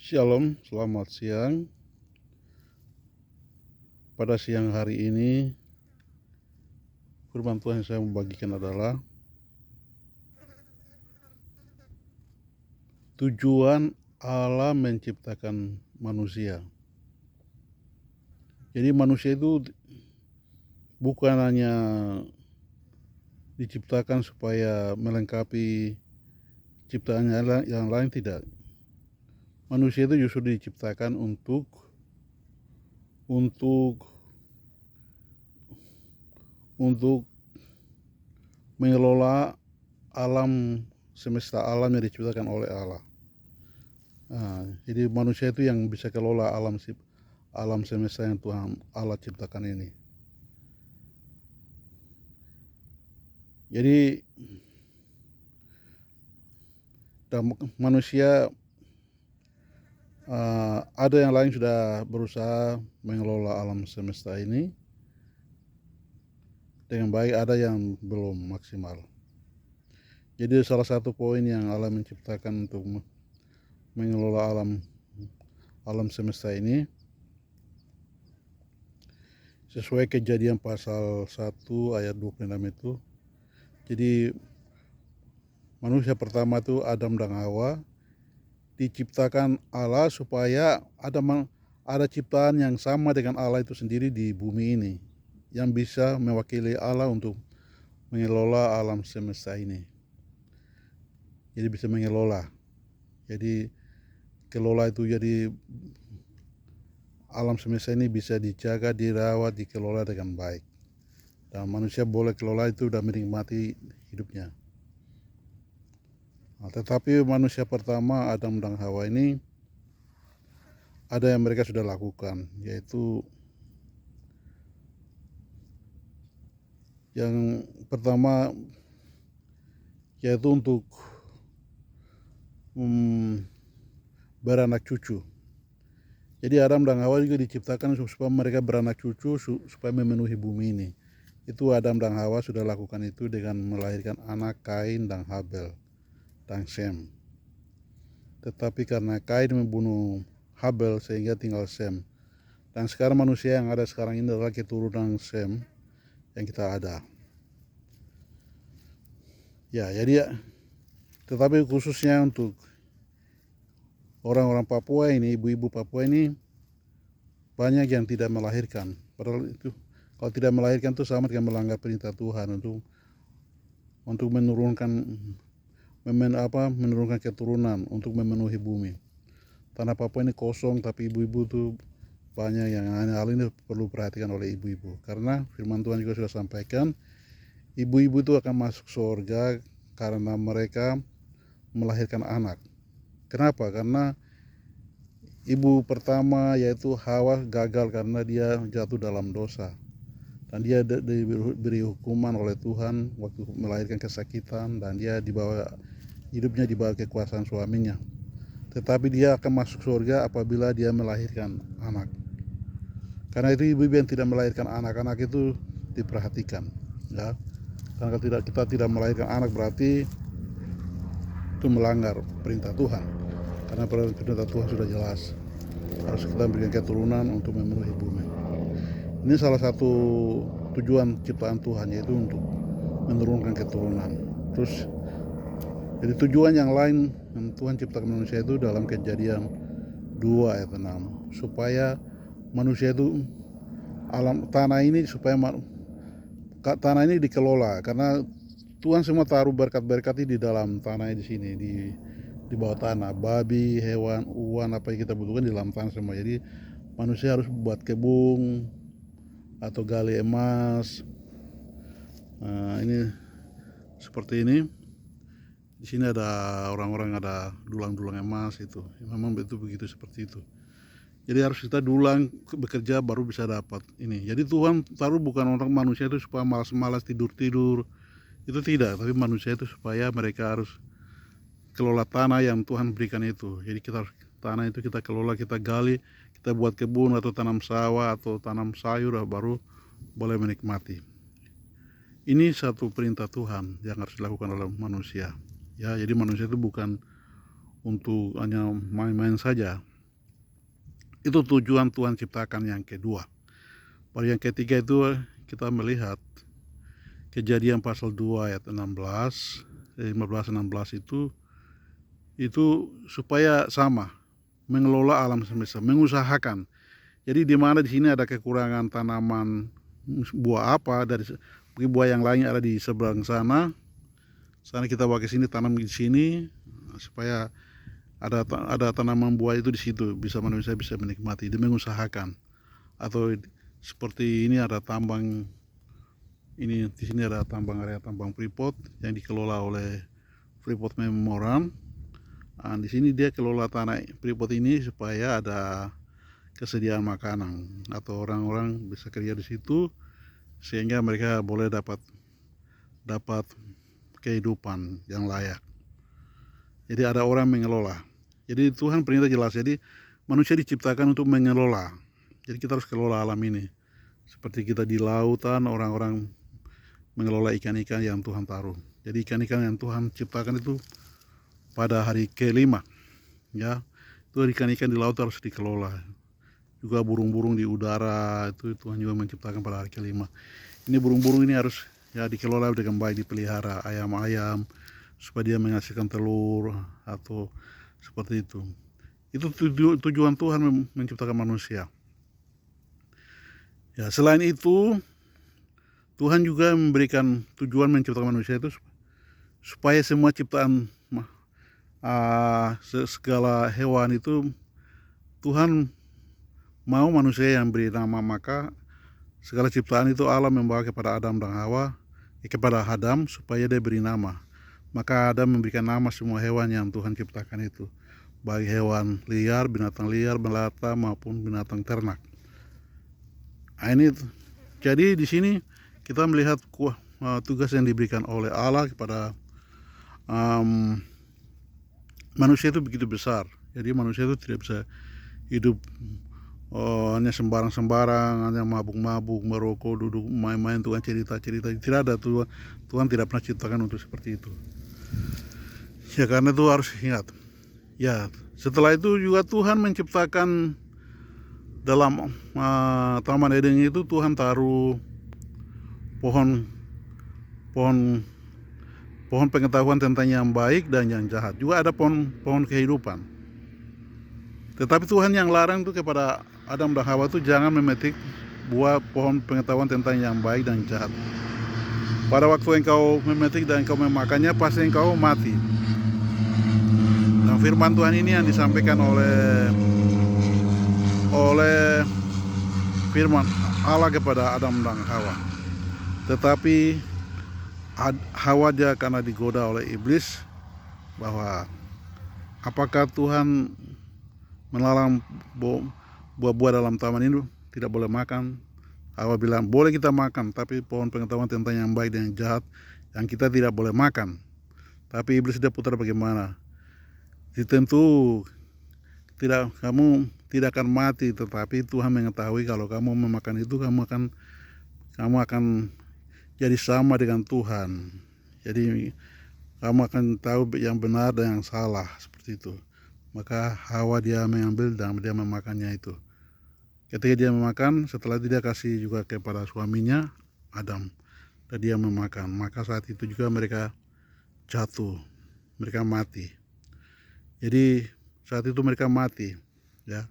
Shalom, selamat siang. Pada siang hari ini, firman Tuhan yang saya mau bagikan adalah tujuan Allah menciptakan manusia. Jadi manusia itu bukan hanya diciptakan supaya melengkapi ciptaan yang lain, tidak. Manusia itu justru diciptakan untuk mengelola alam semesta, alam yang diciptakan oleh Allah. Jadi manusia itu yang bisa kelola alam semesta yang Tuhan Allah ciptakan ini. Jadi manusia ada yang lain sudah berusaha mengelola alam semesta ini dengan baik, ada yang belum maksimal. Jadi salah satu poin yang Allah menciptakan untuk mengelola alam semesta ini sesuai Kejadian pasal 1 ayat 26 itu. Jadi manusia pertama itu Adam dan Hawa diciptakan Allah supaya ada ciptaan yang sama dengan Allah itu sendiri di bumi ini, yang bisa mewakili Allah untuk mengelola alam semesta ini. Jadi bisa mengelola. Jadi kelola itu, jadi alam semesta ini bisa dijaga, dirawat, dikelola dengan baik. Dan manusia boleh kelola itu dan menikmati hidupnya. Tetapi manusia pertama Adam dan Hawa ini ada yang mereka sudah lakukan, yaitu yang pertama yaitu untuk beranak cucu. Jadi Adam dan Hawa juga diciptakan supaya mereka beranak cucu, supaya memenuhi bumi ini. Itu Adam dan Hawa sudah lakukan itu dengan melahirkan anak Kain dan Habel dan Sem. Tetapi karena Kain membunuh Habel sehingga tinggal Sem. Dan sekarang manusia yang ada sekarang ini adalah keturunan Sem yang kita ada. Jadi tetapi khususnya untuk orang-orang Papua ini, ibu-ibu Papua ini banyak yang tidak melahirkan. Padahal itu kalau tidak melahirkan itu sama dengan melanggar perintah Tuhan untuk menurunkan keturunan untuk memenuhi bumi. Tanah Papua ini kosong, tapi ibu-ibu tuh banyak yang hal ini perlu perhatikan oleh ibu-ibu. Karena firman Tuhan juga sudah sampaikan, ibu-ibu itu akan masuk surga karena mereka melahirkan anak. Kenapa? Karena ibu pertama yaitu Hawa gagal karena dia jatuh dalam dosa. Dan dia diberi hukuman oleh Tuhan waktu melahirkan kesakitan, dan dia hidupnya di bawah kekuasaan suaminya. Tetapi dia akan masuk surga apabila dia melahirkan anak. Karena itu ibu-ibu yang tidak melahirkan anak-anak itu diperhatikan, ya. Karena kita tidak melahirkan anak berarti itu melanggar perintah Tuhan. Karena perintah Tuhan sudah jelas, harus kita berikan keturunan untuk memenuhi bumi. Ini salah satu tujuan ciptaan Tuhan, yaitu untuk menurunkan keturunan. Terus jadi tujuan yang lain yang Tuhan ciptakan manusia itu dalam Kejadian 2 ayat 6, supaya manusia itu tanah ini dikelola, karena Tuhan semua taruh berkat-berkat di dalam tanah di sini, di bawah tanah, babi, hewan, uang, apa yang kita butuhkan di dalam tanah semua. Jadi manusia harus buat kebun atau gali emas. Ini seperti ini. Di sini ada orang-orang, ada dulang-dulang emas itu. Memang begitu seperti itu. Jadi harus kita dulang, bekerja baru bisa dapat ini. Jadi Tuhan taruh bukan orang manusia itu supaya malas-malas tidur-tidur. Itu tidak, tapi manusia itu supaya mereka harus kelola tanah yang Tuhan berikan itu. Jadi tanah itu kita kelola, kita gali, kita buat kebun atau tanam sawah atau tanam sayur, baru boleh menikmati. Ini satu perintah Tuhan yang harus dilakukan oleh manusia. Ya, jadi manusia itu bukan untuk hanya main-main saja. Itu tujuan Tuhan ciptakan yang kedua. Baru yang ketiga itu kita melihat Kejadian pasal 2 ayat 16, 15, 16 itu supaya sama, mengelola alam semesta, mengusahakan. Jadi di mana di sini ada kekurangan tanaman buah apa dari buah yang lain ada di seberang sana kita bawa ke sini, tanam di sini supaya ada tanaman buah itu di situ, manusia bisa menikmati. Dia mengusahakan. Atau seperti ini ada tambang, ini di sini ada area tambang Freeport yang dikelola oleh Freeport Memorandum. Di sini dia kelola tanah Freeport ini supaya ada kesediaan makanan atau orang-orang bisa kerja di situ sehingga mereka boleh dapat kehidupan yang layak. Jadi ada orang mengelola. Jadi Tuhan perintah jelas. Jadi manusia diciptakan untuk mengelola. Jadi kita harus kelola alam ini. Seperti kita di lautan, orang-orang mengelola ikan-ikan yang Tuhan taruh. Jadi ikan-ikan yang Tuhan ciptakan itu pada hari kelima, ya, itu ikan-ikan di laut harus dikelola. Juga burung-burung di udara itu Tuhan juga menciptakan pada hari kelima. Ini burung-burung ini harus ya dikelola dengan baik, dipelihara. Ayam-ayam supaya dia menghasilkan telur atau seperti itu. Itu tujuan Tuhan menciptakan manusia. Ya, selain itu Tuhan juga memberikan tujuan menciptakan manusia itu supaya semua ciptaan segala hewan itu Tuhan mau manusia yang beri nama. Maka segala ciptaan itu Allah membawa kepada Adam dan Hawa, kepada Adam supaya dia beri nama. Maka Adam memberikan nama semua hewan yang Tuhan ciptakan itu, baik hewan liar, binatang liar, melata maupun binatang ternak. Ini jadi di sini kita melihat tugas yang diberikan oleh Allah kepada manusia itu begitu besar. Jadi manusia itu tidak bisa hidup hanya sembarang-sembarang, hanya mabuk-mabuk, merokok, duduk main-main, Tuhan cerita-cerita. Tidak ada, Tuhan tidak pernah ciptakan untuk seperti itu. Ya karena itu harus ingat. Ya setelah itu juga Tuhan menciptakan dalam Taman Eden itu Tuhan taruh pohon pengetahuan tentang yang baik dan yang jahat. Juga ada pohon kehidupan. Tetapi Tuhan yang larang itu kepada Adam dan Hawa itu jangan memetik buah pohon pengetahuan tentang yang baik dan jahat. Pada waktu engkau memetik dan engkau memakannya, pasti engkau mati. Dan firman Tuhan ini yang disampaikan oleh firman Allah kepada Adam dan Hawa. Tetapi Hawa dia karena digoda oleh iblis bahwa apakah Tuhan melarang buah-buah dalam taman ini tidak boleh makan. Hawa bilang boleh kita makan, tapi pohon pengetahuan tentang yang baik dan yang jahat yang kita tidak boleh makan. Tapi iblis dia putar bagaimana? Tentu kamu tidak akan mati, tetapi Tuhan mengetahui kalau kamu memakan itu kamu akan jadi sama dengan Tuhan. Jadi kamu akan tahu yang benar dan yang salah, seperti itu. Maka Hawa dia mengambil dan dia memakannya itu. Ketika dia memakan, setelah itu dia kasih juga kepada suaminya Adam, dan dia memakan. Maka saat itu juga mereka jatuh, mereka mati. Jadi saat itu mereka mati, ya.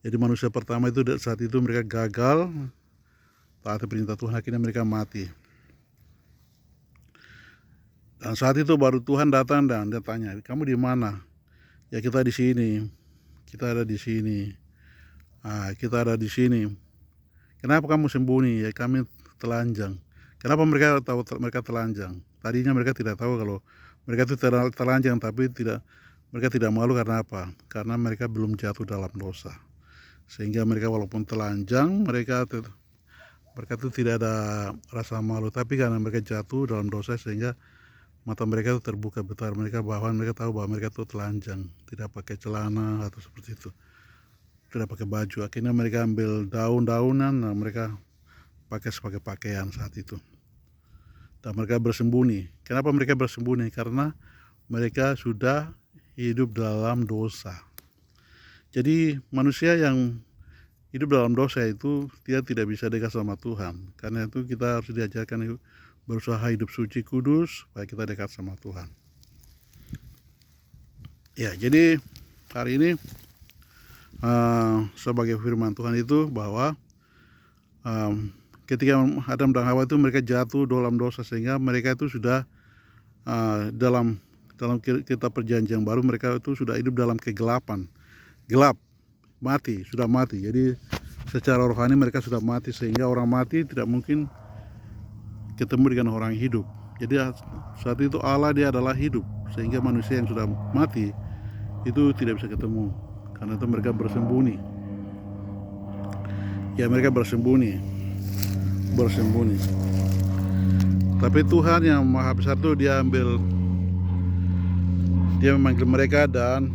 Jadi manusia pertama itu saat itu mereka gagal taat perintah Tuhan, akhirnya mereka mati. Dan saat itu baru Tuhan datang dan dia tanya, kamu di mana? Ya kita di sini, kita ada di sini. Kita ada di sini. Kenapa kamu sembunyi? Ya kami telanjang. Kenapa mereka tahu mereka telanjang? Tadinya mereka tidak tahu kalau mereka itu telanjang, tapi mereka tidak malu karena apa? Karena mereka belum jatuh dalam dosa. Sehingga mereka walaupun telanjang, mereka itu tidak ada rasa malu. Tapi karena mereka jatuh dalam dosa, sehingga mata mereka itu terbuka betar. Mereka tahu bahwa mereka itu telanjang, tidak pakai celana atau seperti itu, tidak pakai baju. Akhirnya mereka ambil daun-daunan, mereka pakai sebagai pakaian saat itu. Dan mereka bersembunyi. Kenapa mereka bersembunyi? Karena mereka sudah hidup dalam dosa. Jadi manusia yang hidup dalam dosa itu dia tidak bisa dekat sama Tuhan. Karena itu kita harus diajarkan berusaha hidup suci kudus supaya kita dekat sama Tuhan. Ya, jadi hari ini sebagai firman Tuhan itu bahwa ketika Adam dan Hawa itu mereka jatuh dalam dosa sehingga mereka itu sudah dalam kitab perjanjian baru mereka itu sudah hidup dalam kegelapan, gelap, sudah mati. Jadi secara rohani mereka sudah mati sehingga orang mati tidak mungkin ketemu dengan orang hidup. Jadi saat itu Allah dia adalah hidup sehingga manusia yang sudah mati itu tidak bisa ketemu. Karena itu mereka bersembunyi. Ya mereka bersembunyi. Tapi Tuhan yang Maha Besar itu dia memanggil mereka dan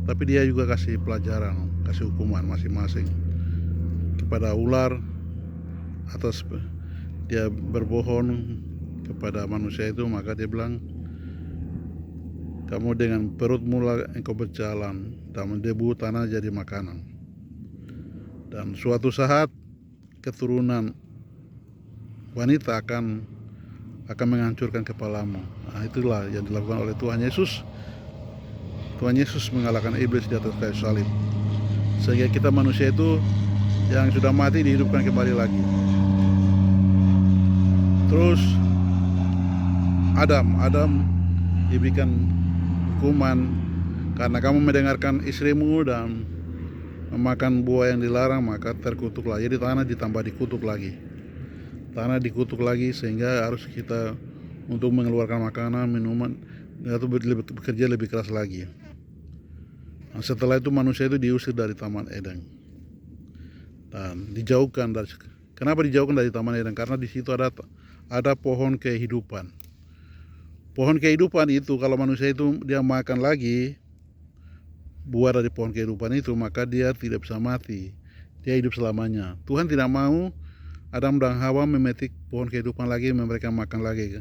tapi dia juga kasih pelajaran, kasih hukuman masing-masing kepada ular atas dia berbohong kepada manusia itu, maka dia bilang, kamu dengan perutmu engkau berjalan dan debu tanah jadi makanan. Dan suatu saat keturunan wanita akan menghancurkan kepalamu. Nah, itulah yang dilakukan oleh Tuhan Yesus. Tuhan Yesus mengalahkan iblis di atas kayu salib. Sehingga kita manusia itu yang sudah mati dihidupkan kembali lagi. Terus Adam diberikan hukuman karena kamu mendengarkan istrimu dan memakan buah yang dilarang, maka terkutuklah. Jadi tanah ditambah dikutuk lagi. Tanah dikutuk lagi sehingga harus kita untuk mengeluarkan makanan, minuman, itu bekerja lebih keras lagi. Nah, setelah itu manusia itu diusir dari Taman Eden dan dijauhkan dari. Kenapa dijauhkan dari Taman Eden? Karena di situ ada pohon kehidupan. Pohon kehidupan itu kalau manusia itu dia makan lagi buah dari pohon kehidupan itu, maka dia tidak bisa mati. Dia hidup selamanya. Tuhan tidak mau Adam dan Hawa memetik pohon kehidupan lagi, mereka makan lagi.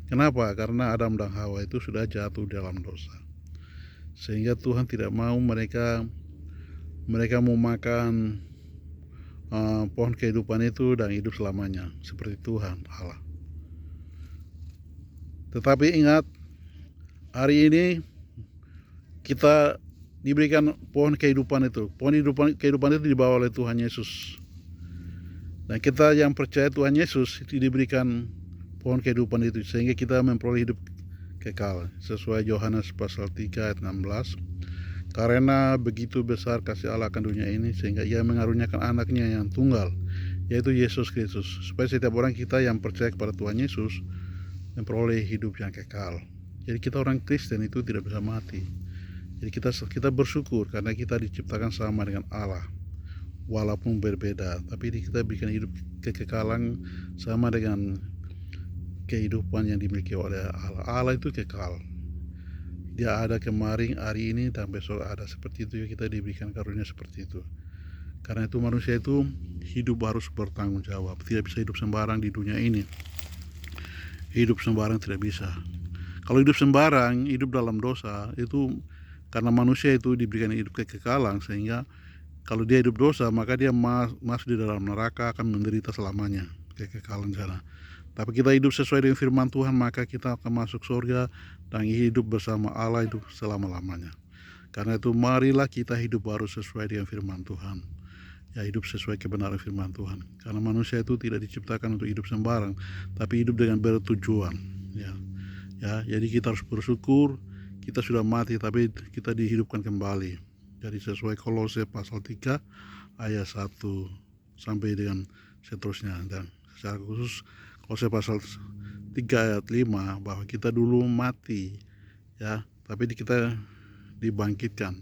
Kenapa? Karena Adam dan Hawa itu sudah jatuh dalam dosa. Sehingga Tuhan tidak mau mereka mau makan pohon kehidupan itu dan hidup selamanya seperti Tuhan Allah. Tetapi ingat, hari ini kita diberikan pohon kehidupan itu. Pohon kehidupan itu dibawa oleh Tuhan Yesus. Dan kita yang percaya Tuhan Yesus itu diberikan pohon kehidupan itu sehingga kita memperoleh hidup kekal. Sesuai Yohanes pasal 3 ayat 16. Karena begitu besar kasih Allah akan dunia ini sehingga ia mengaruniakan anaknya yang tunggal, yaitu Yesus Kristus, supaya setiap orang kita yang percaya kepada Tuhan Yesus memperoleh hidup yang kekal. Jadi kita orang Kristen itu tidak bisa mati. Jadi kita bersyukur karena kita diciptakan sama dengan Allah, walaupun berbeda, tapi kita berikan hidup kekekalan sama dengan kehidupan yang dimiliki oleh Allah. Allah itu kekal. Dia ada kemarin, hari ini, dan besok ada. Seperti itu kita diberikan karunia seperti itu. Karena itu manusia itu hidup harus bertanggung jawab. Tidak bisa hidup sembarang di dunia ini. Hidup sembarang tidak bisa. Kalau hidup sembarang, hidup dalam dosa, itu karena manusia itu diberikan hidup kekekalan, sehingga kalau dia hidup dosa, maka dia masuk di dalam neraka, akan menderita selamanya, kekekalan sana. Tapi kita hidup sesuai dengan firman Tuhan, maka kita akan masuk surga dan hidup bersama Allah itu selama-lamanya. Karena itu marilah kita hidup baru sesuai dengan firman Tuhan. Ya, hidup sesuai kebenaran firman Tuhan. Karena manusia itu tidak diciptakan untuk hidup sembarang, tapi hidup dengan bertujuan. Ya, jadi kita harus bersyukur kita sudah mati tapi kita dihidupkan kembali. Jadi sesuai Kolose pasal 3 ayat 1 sampai dengan seterusnya. Dan secara khusus Kolose pasal 3 ayat 5 bahwa kita dulu mati, ya, tapi kita dibangkitkan.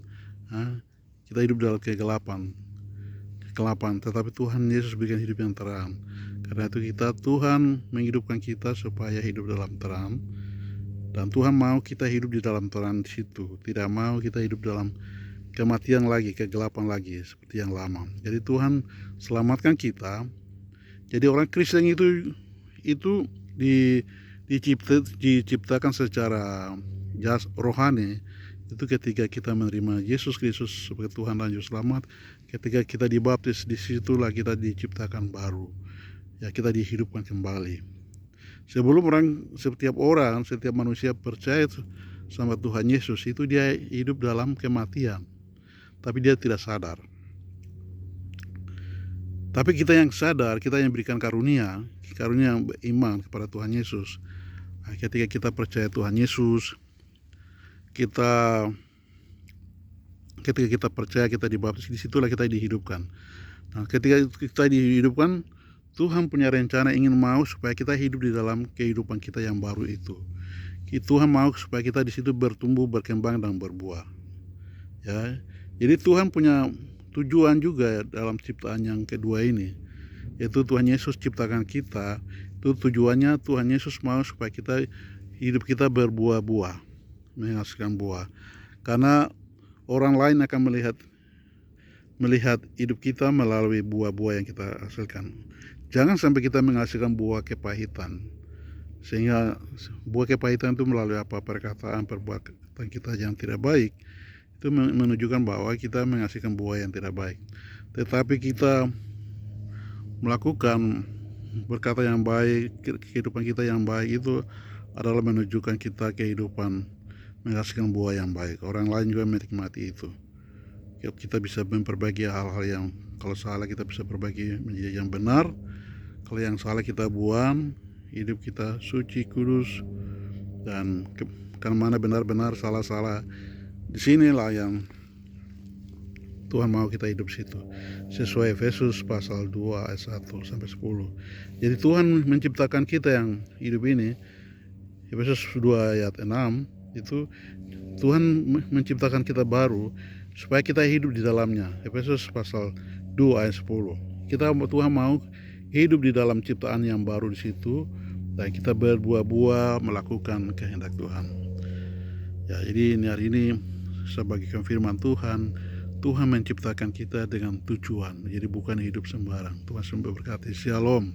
Kita hidup dalam kegelapan, tetapi Tuhan Yesus berikan hidup yang terang. Karena itu Tuhan menghidupkan kita supaya hidup dalam terang. Dan Tuhan mau kita hidup di dalam terang di situ. Tidak mau kita hidup dalam kematian lagi, kegelapan lagi seperti yang lama. Jadi Tuhan selamatkan kita. Jadi orang Kristen itu diciptakan secara rohani Itu ketika kita menerima Yesus Kristus sebagai Tuhan dan Juru Selamat. Ketika kita dibaptis, disitulah kita diciptakan baru. Ya, kita dihidupkan kembali. Sebelum setiap manusia percaya sama Tuhan Yesus, itu dia hidup dalam kematian, tapi dia tidak sadar. Tapi kita yang sadar, kita yang berikan karunia yang beriman kepada Tuhan Yesus. Ketika kita percaya Tuhan Yesus, ketika kita percaya, kita dibaptis, disitulah kita dihidupkan. Nah, ketika kita dihidupkan, Tuhan punya rencana ingin mau supaya kita hidup di dalam kehidupan kita yang baru itu. Tuhan mau supaya kita di situ bertumbuh, berkembang, dan berbuah. Ya, jadi Tuhan punya tujuan juga dalam ciptaan yang kedua ini, yaitu Tuhan Yesus ciptakan kita. Itu tujuannya Tuhan Yesus mau supaya hidup kita berbuah-buah, menghasilkan buah. Karena orang lain akan melihat hidup kita melalui buah-buah yang kita hasilkan. Jangan sampai kita menghasilkan buah kepahitan, sehingga buah kepahitan itu melalui perkataan, perbuatan kita yang tidak baik, itu menunjukkan bahwa kita menghasilkan buah yang tidak baik. Tetapi kita melakukan berkata yang baik, kehidupan kita yang baik, itu adalah menunjukkan kita kehidupan menghasilkan buah yang baik. Orang lain juga menikmati itu. Kita bisa memperbaiki hal-hal yang, kalau salah kita bisa perbaiki menjadi yang benar. Kalau yang salah kita buang, hidup kita suci, kudus, dan kan mana benar-benar, salah-salah. Disinilah yang Tuhan mau kita hidup situ, sesuai Efesus pasal 2 ayat 1 sampai 10. Jadi Tuhan menciptakan kita yang hidup ini. Efesus 2 ayat 6 itu Tuhan menciptakan kita baru supaya kita hidup di dalamnya. Efesus pasal 2 ayat 10. Tuhan mau hidup di dalam ciptaan yang baru di situ, dan kita berbuah-buah melakukan kehendak Tuhan. Ya, jadi hari ini sebagai firman Tuhan menciptakan kita dengan tujuan. Jadi bukan hidup sembarang. Tuhan memberkati. Shalom.